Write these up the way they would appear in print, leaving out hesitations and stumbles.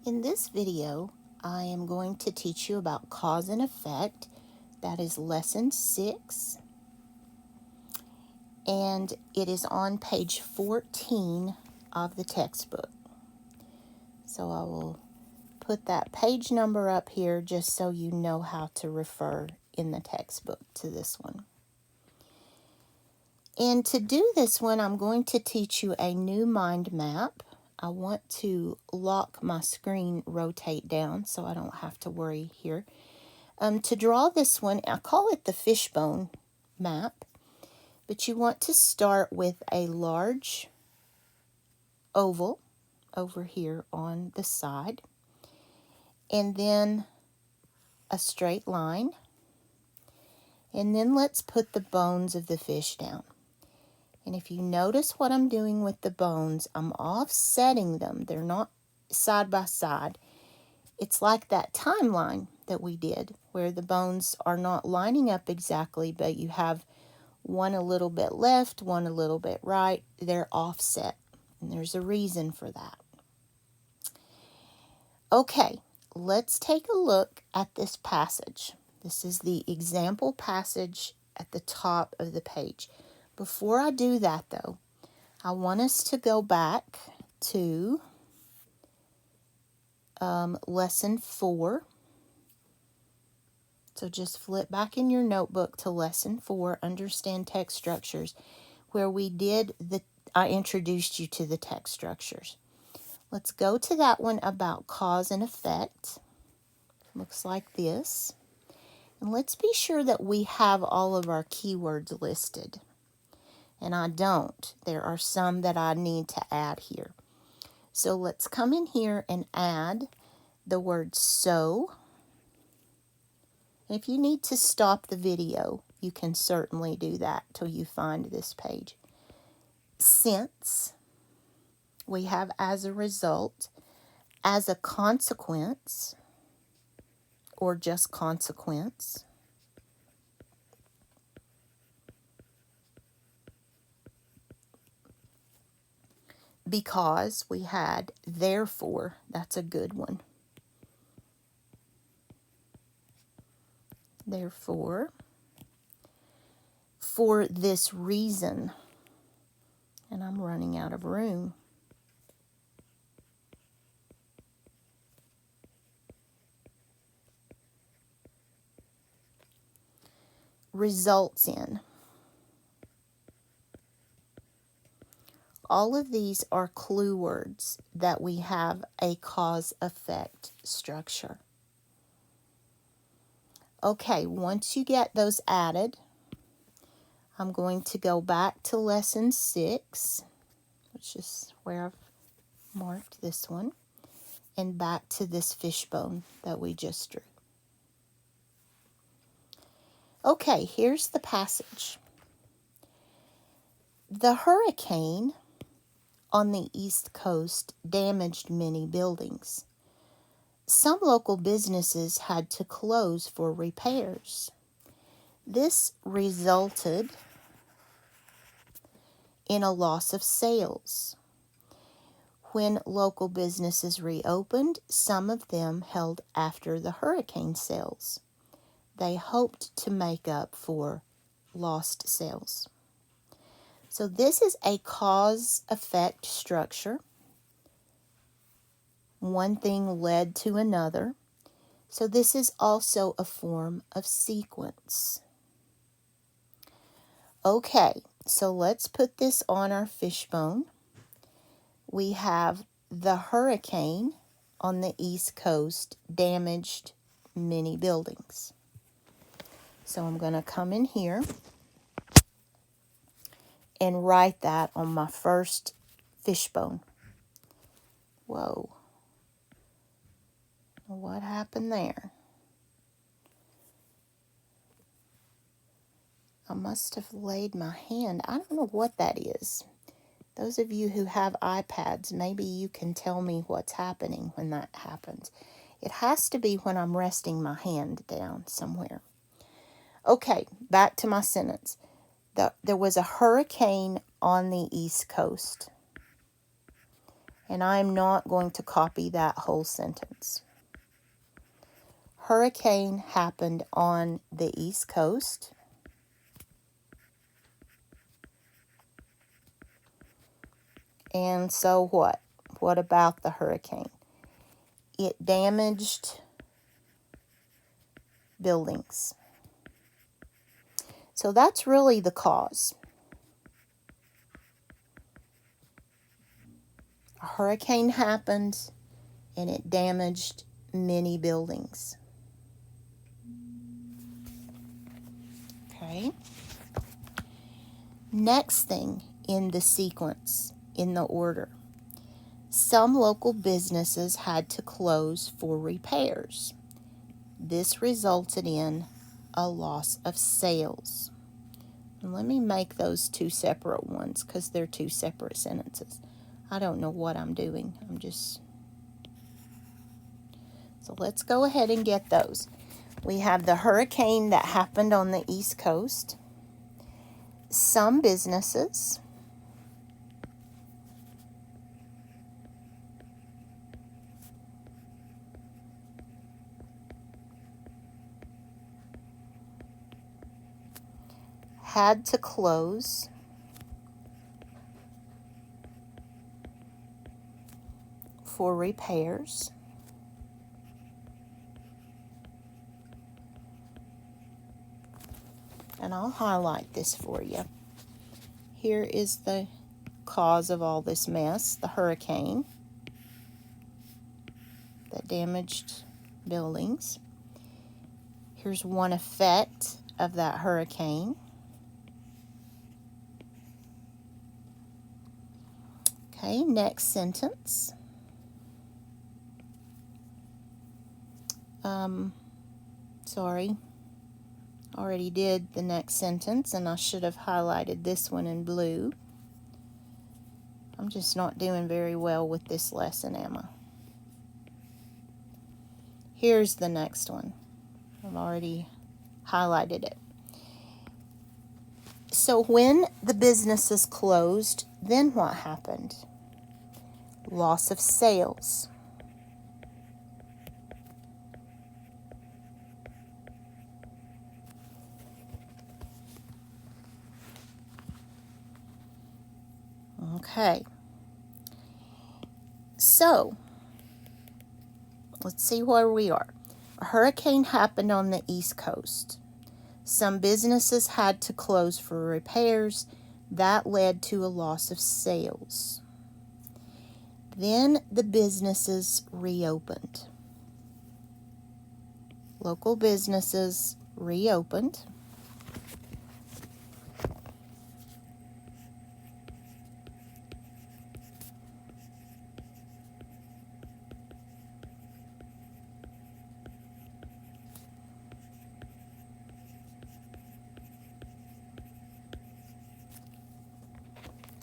In this video, I am going to teach you about cause and effect. That is lesson 6, and it is on page 14 of the textbook. So I will put that page number up here just so you know how to refer in the textbook to this one. And to do this one, I'm going to teach you a new mind map. I want to lock my screen rotate down so I don't have to worry here. To draw this one, I call it the Fishbone Map, but you want to start with a large oval over here on the side, and then a straight line, and then let's put the bones of the fish down. And if you notice what I'm doing with the bones, I'm offsetting them. They're not side by side. It's like that timeline that we did where the bones are not lining up exactly, but you have one a little bit left, one a little bit right. They're offset, and there's a reason for that. Okay, let's take a look at this passage. This is the example passage at the top of the page. Before I do that, though, I want us to go back to lesson 4. So just flip back in your notebook to lesson 4, Understand Text Structures, where I introduced you to the text structures. Let's go to that one about cause and effect. Looks like this. And let's be sure that we have all of our keywords listed. And I don't. There are some that I need to add here. So let's come in here and add the word so. If you need to stop the video, you can certainly do that till you find this page. Since, we have as a result, as a consequence, or just consequence. Because, we had therefore. That's a good one. Therefore, for this reason. And I'm running out of room. Results in. All of these are clue words that we have a cause-effect structure. Okay, once you get those added, I'm going to go back to lesson 6, which is where I've marked this one, and back to this fishbone that we just drew. Okay, here's the passage. The hurricane on the East Coast damaged many buildings. Some local businesses had to close for repairs. This resulted in a loss of sales. When local businesses reopened, some of them held after the hurricane sales. They hoped to make up for lost sales. So this is a cause-effect structure. One thing led to another. So this is also a form of sequence. Okay, so let's put this on our fishbone. We have the hurricane on the East Coast damaged many buildings. So I'm going to come in here and write that on my first fishbone. Whoa. What happened there? I must have laid my hand. I don't know what that is. Those of you who have iPads, maybe you can tell me what's happening when that happens. It has to be when I'm resting my hand down somewhere. Okay, back to my sentence. There was a hurricane on the East Coast. And I'm not going to copy that whole sentence. Hurricane happened on the East Coast. And so what? What about the hurricane? It damaged buildings. So that's really the cause. A hurricane happened and it damaged many buildings. Okay. Next thing in the sequence, in the order. Some local businesses had to close for repairs. This resulted in a loss of sales. And let me make those two separate ones because they're two separate sentences. I don't know what I'm doing. So let's go ahead and get those. We have the hurricane that happened on the East Coast. Some businesses had to close for repairs. And I'll highlight this for you. Here is the cause of all this mess, the hurricane that damaged buildings. Here's one effect of that hurricane. Okay, next sentence. Sorry, already did the next sentence, and I should have highlighted this one in blue. I'm just not doing very well with this lesson, am I? Here's the next one. I've already highlighted it. So when the businesses closed, then what happened? Loss of sales. Okay. So, let's see where we are. A hurricane happened on the East Coast. Some businesses had to close for repairs. That led to a loss of sales. Then the businesses reopened. Local businesses reopened.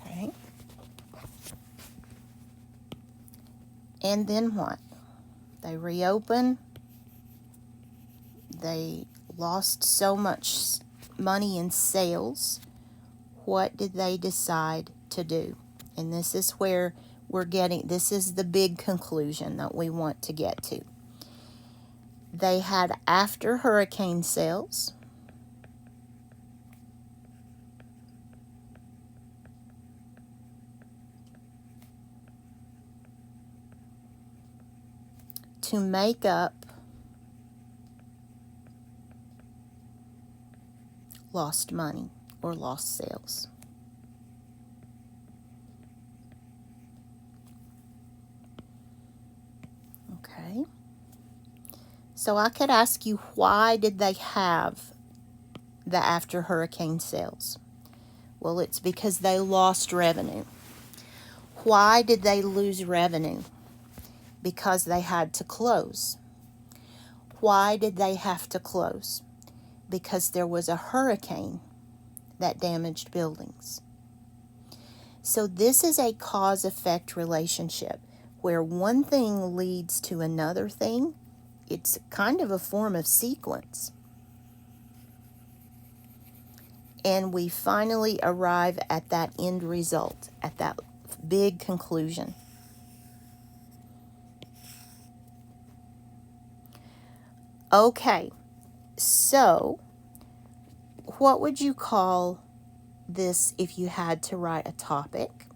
Okay. And then what? They reopened. They lost so much money in sales. What did they decide to do? And this is where this is the big conclusion that we want to get to. They had after hurricane sales. To make up lost money or lost sales. Okay. So I could ask you, why did they have the after hurricane sales? Well, it's because they lost revenue. Why did they lose revenue? Because they had to close. Why did they have to close? Because there was a hurricane that damaged buildings. So this is a cause-effect relationship where one thing leads to another thing. It's kind of a form of sequence. And we finally arrive at that end result, at that big conclusion. Okay, so what would you call this if you had to write a topic?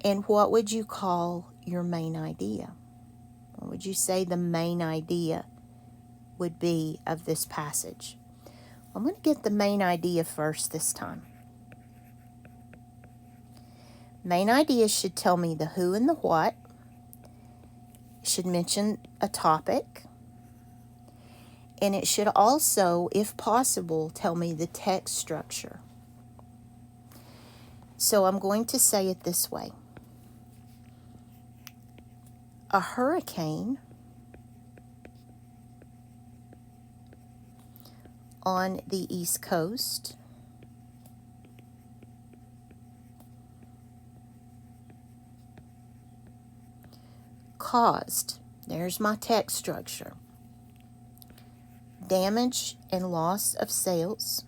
And what would you call your main idea? What would you say the main idea would be of this passage? I'm going to get the main idea first this time. Main idea should tell me the who and the what. It should mention a topic. And it should also, if possible, tell me the text structure. So I'm going to say it this way. A hurricane on the East Coast caused, there's my text structure, damage and loss of sales,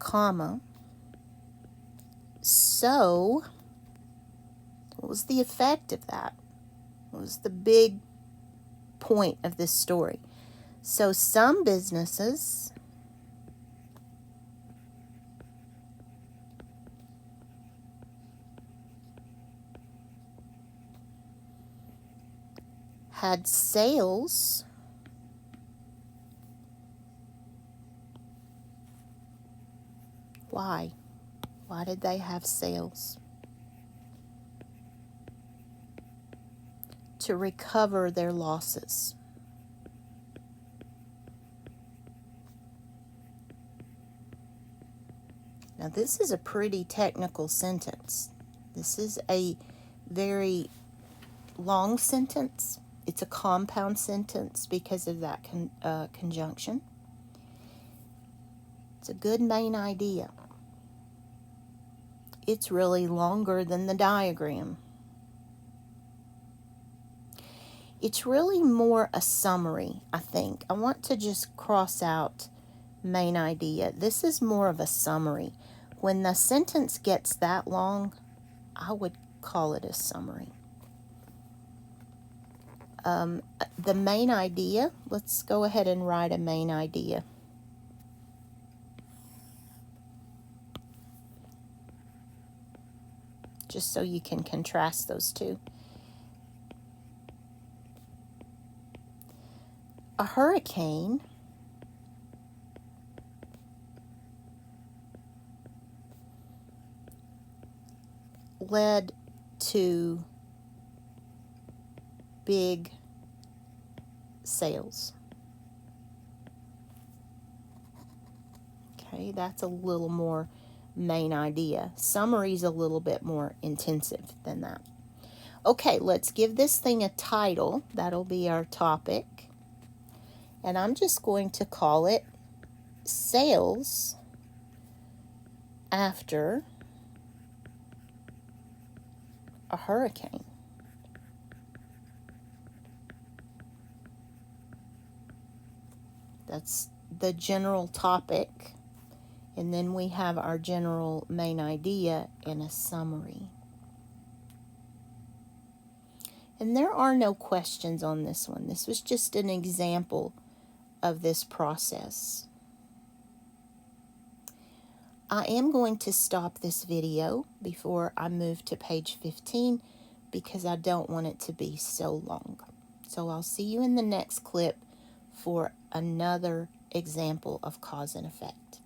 comma. So, what was the effect of that? What was the big point of this story? So some businesses had sales Why? Why did they have sales? To recover their losses. Now, this is a pretty technical sentence. This is a very long sentence. It's a compound sentence because of that conjunction. It's a good main idea. It's really longer than the diagram. It's really more a summary, I think. I want to just cross out main idea. This is more of a summary. When the sentence gets that long, I would call it a summary. The main idea, let's go ahead and write a main idea. Just so you can contrast those two. A hurricane led to big sales. Okay, that's a little more main idea. Summary's a little bit more intensive than that. Okay, let's give this thing a title. That'll be our topic. And I'm just going to call it Sales After a Hurricane. That's the general topic. And then we have our general main idea and a summary. And there are no questions on this one. This was just an example of this process. I am going to stop this video before I move to page 15 because I don't want it to be so long. So I'll see you in the next clip for another example of cause and effect.